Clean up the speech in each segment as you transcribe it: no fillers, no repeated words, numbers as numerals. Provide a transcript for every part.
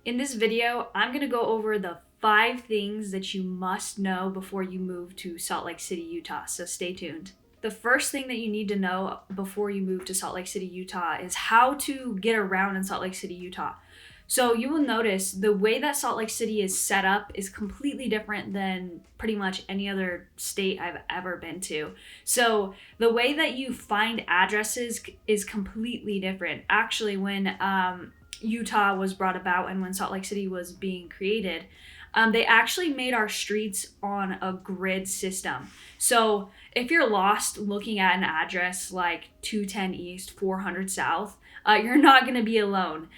In this video, I'm going to go over the 5 things that you must know before you move to Salt Lake City, Utah, so stay tuned. The first thing that you need to know before you move to Salt Lake City, Utah is how to get around in Salt Lake City, Utah. So you will notice the way that Salt Lake City is set up is completely different than pretty much any other state I've ever been to. So the way that you find addresses is completely different. Actually, when Utah was brought about and when Salt Lake City was being created, they actually made our streets on a grid system. So if you're lost looking at an address like 210 East, 400 South, you're not going to be alone.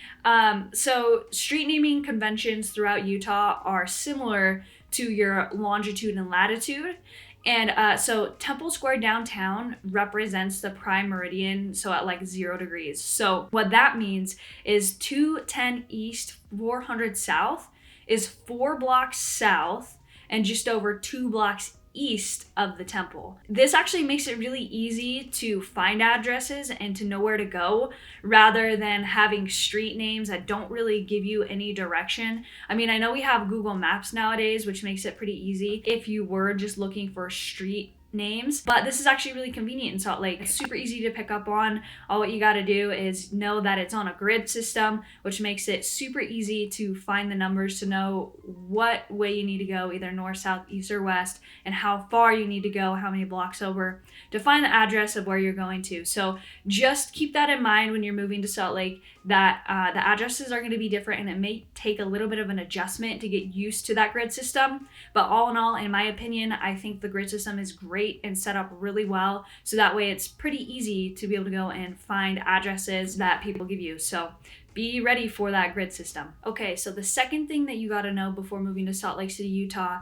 So street naming conventions throughout Utah are similar to your longitude and latitude. And so Temple Square downtown represents the prime meridian, so at like 0 degrees. So what that means is 210 East, 400 South is 4 blocks south and just over 2 blocks east of the temple. This actually makes it really easy to find addresses and to know where to go rather than having street names that don't really give you any direction. I mean, I know we have Google Maps nowadays, which makes it pretty easy if you were just looking for street names, but this is actually really convenient in Salt Lake. It's super easy to pick up on. All what you got to do is know that it's on a grid system, which makes it super easy to find the numbers to know what way you need to go, either north, south, east, or west, and how far you need to go, how many blocks over to find the address of where you're going to. So just keep that in mind when you're moving to Salt Lake, that the addresses are going to be different and it may take a little bit of an adjustment to get used to that grid system. But all in all, in my opinion, I think the grid system is great and set up really well. So that way it's pretty easy to be able to go and find addresses that people give you. So be ready for that grid system. Okay, so the second thing that you got to know before moving to Salt Lake City, Utah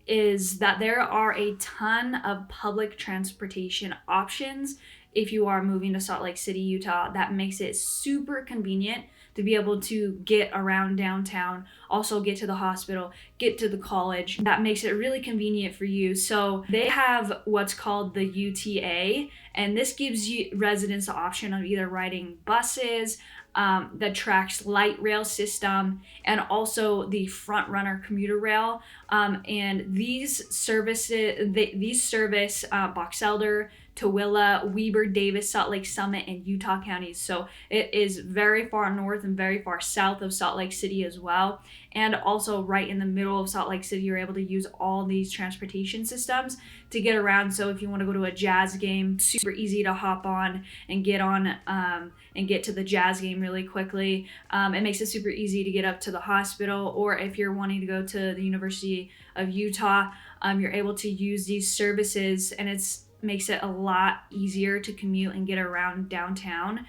is that there are a ton of public transportation options if you are moving to Salt Lake City, Utah. That makes it super convenient to be able to get around downtown, also get to the hospital, get to the college. That makes it really convenient for you. So they have what's called the UTA, and this gives you residents the option of either riding buses, the TRAX light rail system, and also the front runner commuter rail. And these services, these service Box Elder, Tooele, Weber, Davis, Salt Lake Summit, and Utah counties. So it is very far north and very far south of Salt Lake City as well. And also right in the middle of Salt Lake City, you're able to use all these transportation systems to get around. So if you want to go to a Jazz game, super easy to hop on and get on and get to the Jazz game really quickly. It makes it super easy to get up to the hospital, or if you're wanting to go to the University of Utah, you're able to use these services, and it's makes it a lot easier to commute and get around downtown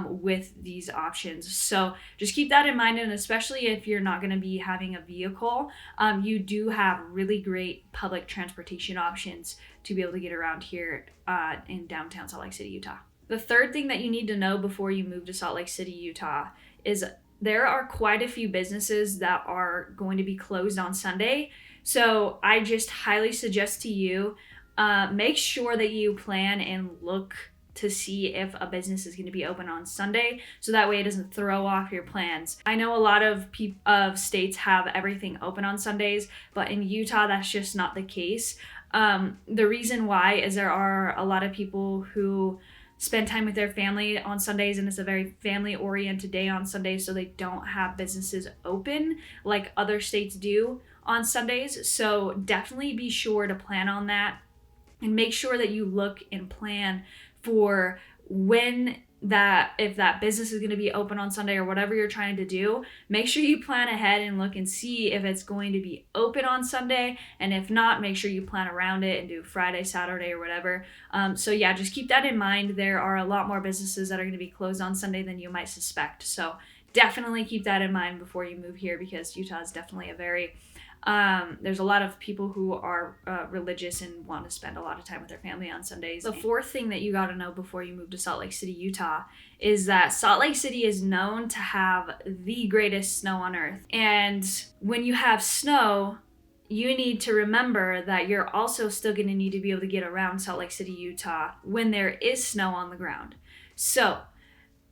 with these options. So just keep that in mind, and especially if you're not going to be having a vehicle, you do have really great public transportation options to be able to get around here in downtown Salt Lake City, Utah. The third thing that you need to know before you move to Salt Lake City, Utah is there are quite a few businesses that are going to be closed on Sunday. So I just highly suggest to you, make sure that you plan and look to see if a business is going to be open on Sunday, so that way it doesn't throw off your plans. I know a lot of states have everything open on Sundays, but in Utah, that's just not the case. The reason why is there are a lot of people who spend time with their family on Sundays, and it's a very family-oriented day on Sundays, so they don't have businesses open like other states do on Sundays. So definitely be sure to plan on that. And make sure that you look and plan for if that business is going to be open on Sunday or whatever you're trying to do. Make sure you plan ahead and look and see if it's going to be open on Sunday. And if not, make sure you plan around it and do Friday, Saturday, or whatever. So yeah, just keep that in mind. There are a lot more businesses that are going to be closed on Sunday than you might suspect. So definitely keep that in mind before you move here, because Utah is definitely a very there's a lot of people who are religious and want to spend a lot of time with their family on Sundays. The fourth thing that you got to know before you move to Salt Lake City, Utah, is that Salt Lake City is known to have the greatest snow on earth. And when you have snow, you need to remember that you're also still going to need to be able to get around Salt Lake City, Utah when there is snow on the ground. So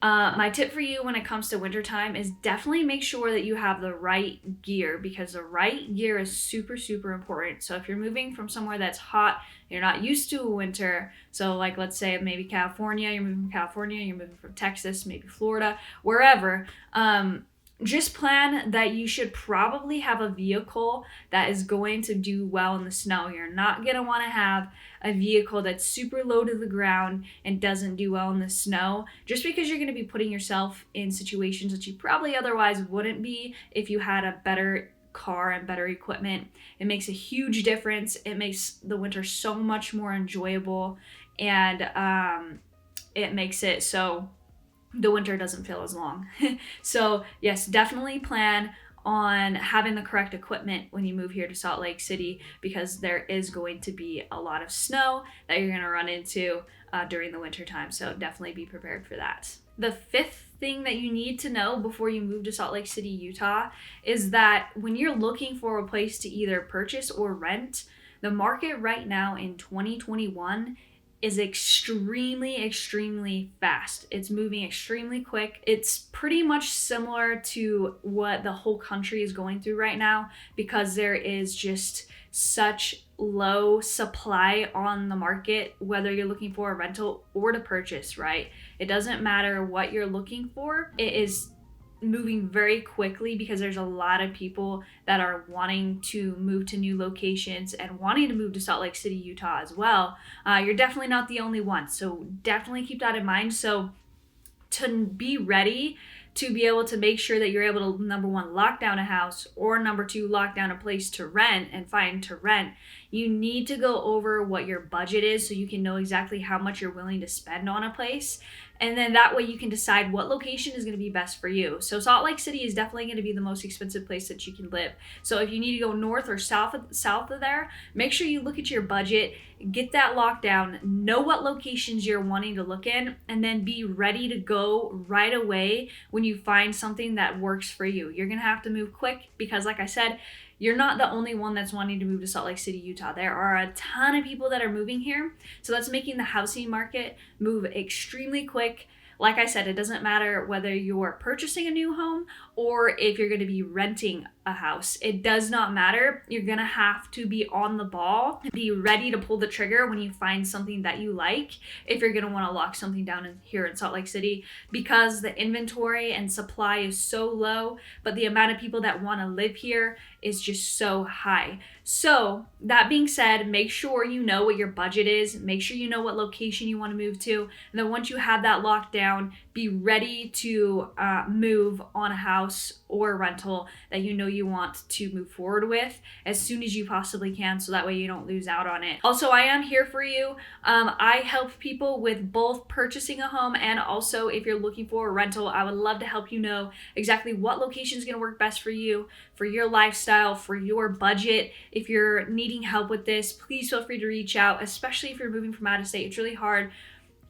My tip for you when it comes to wintertime is definitely make sure that you have the right gear, because the right gear is super, super important. So if you're moving from somewhere that's hot, you're not used to winter. So like, let's say maybe California, you're moving from California, you're moving from Texas, maybe Florida, wherever. Just plan that you should probably have a vehicle that is going to do well in the snow. You're not going to want to have a vehicle that's super low to the ground and doesn't do well in the snow, just because you're going to be putting yourself in situations that you probably otherwise wouldn't be if you had a better car and better equipment. It makes a huge difference. It makes the winter so much more enjoyable, and it makes it so the winter doesn't feel as long. So yes, definitely plan on having the correct equipment when you move here to Salt Lake City, because there is going to be a lot of snow that you're going to run into during the winter time. So definitely be prepared for that. The fifth thing that you need to know before you move to Salt Lake City, Utah, is that when you're looking for a place to either purchase or rent, the market right now in 2021 is extremely fast. It's moving extremely quick. It's pretty much similar to what the whole country is going through right now, because there is just such low supply on the market, whether you're looking for a rental or to purchase, right? It doesn't matter what you're looking for. It is moving very quickly because there's a lot of people that are wanting to move to new locations and wanting to move to Salt Lake City, Utah as well. You're definitely not the only one, so definitely keep that in mind. So to be ready to be able to make sure that you're able to, number one, lock down a house, or number two, lock down a place to rent and find to rent, you need to go over what your budget is so you can know exactly how much you're willing to spend on a place. And then that way you can decide what location is going to be best for you. So Salt Lake City is definitely going to be the most expensive place that you can live. So if you need to go north or south of there, make sure you look at your budget, get that locked down, know what locations you're wanting to look in, and then be ready to go right away when you find something that works for you. You're going to have to move quick because, like I said, you're not the only one that's wanting to move to Salt Lake City, Utah. There are a ton of people that are moving here. So that's making the housing market move extremely quick. Like I said, it doesn't matter whether you're purchasing a new home or if you're going to be renting a house. It does not matter. You're going to have to be on the ball, be ready to pull the trigger when you find something that you like, if you're going to want to lock something down here in Salt Lake City, because the inventory and supply is so low, but the amount of people that want to live here is just so high. So that being said, make sure you know what your budget is, make sure you know what location you want to move to, and then once you have that locked down, be ready to move on a house or a rental that you know you want to move forward with as soon as you possibly can, so that way you don't lose out on it. Also, I am here for you. I help people with both purchasing a home and also if you're looking for a rental. I would love to help you know exactly what location is going to work best for you, for your lifestyle, for your budget. If you're needing help with this, please feel free to reach out, especially if you're moving from out of state. It's really hard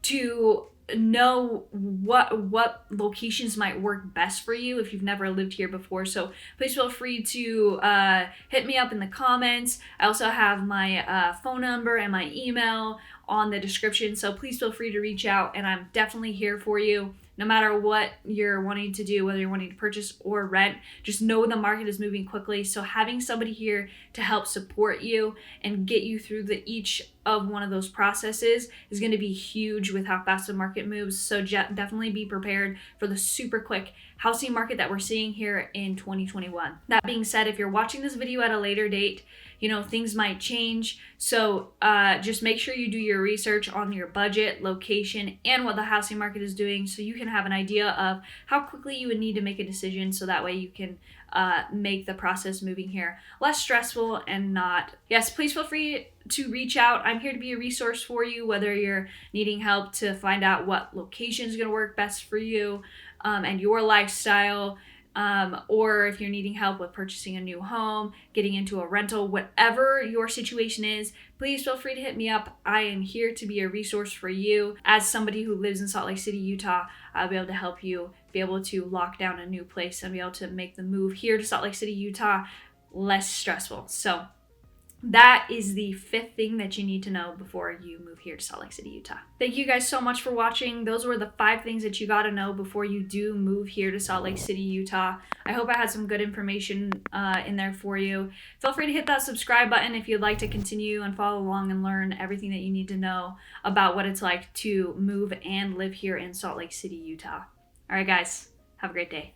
to know what locations might work best for you if you've never lived here before. So please feel free to hit me up in the comments. I also have my phone number and my email on the description, so please feel free to reach out, and I'm definitely here for you. No matter what you're wanting to do, whether you're wanting to purchase or rent, just know the market is moving quickly. So having somebody here to help support you and get you through each of one of those processes is going to be huge with how fast the market moves. So definitely be prepared for the super quick housing market that we're seeing here in 2021. That being said, if you're watching this video at a later date, things might change. So just make sure you do your research on your budget, location, and what the housing market is doing so you can have an idea of how quickly you would need to make a decision, so that way you can make the process moving here less stressful and not. Yes, please feel free to reach out. I'm here to be a resource for you, whether you're needing help to find out what location is going to work best for you and your lifestyle. Or if you're needing help with purchasing a new home, getting into a rental, whatever your situation is, please feel free to hit me up. I am here to be a resource for you. As somebody who lives in Salt Lake City, Utah, I'll be able to help you be able to lock down a new place and be able to make the move here to Salt Lake City, Utah less stressful. So That is the fifth thing that you need to know before you move here to Salt Lake City, Utah. Thank you guys so much for watching. Those were the 5 things that you got to know before you do move here to Salt Lake City, Utah. I hope I had some good information in there for you. Feel free to hit that subscribe button if you'd like to continue and follow along and learn everything that you need to know about what it's like to move and live here in Salt Lake City, Utah. All right, guys, have a great day.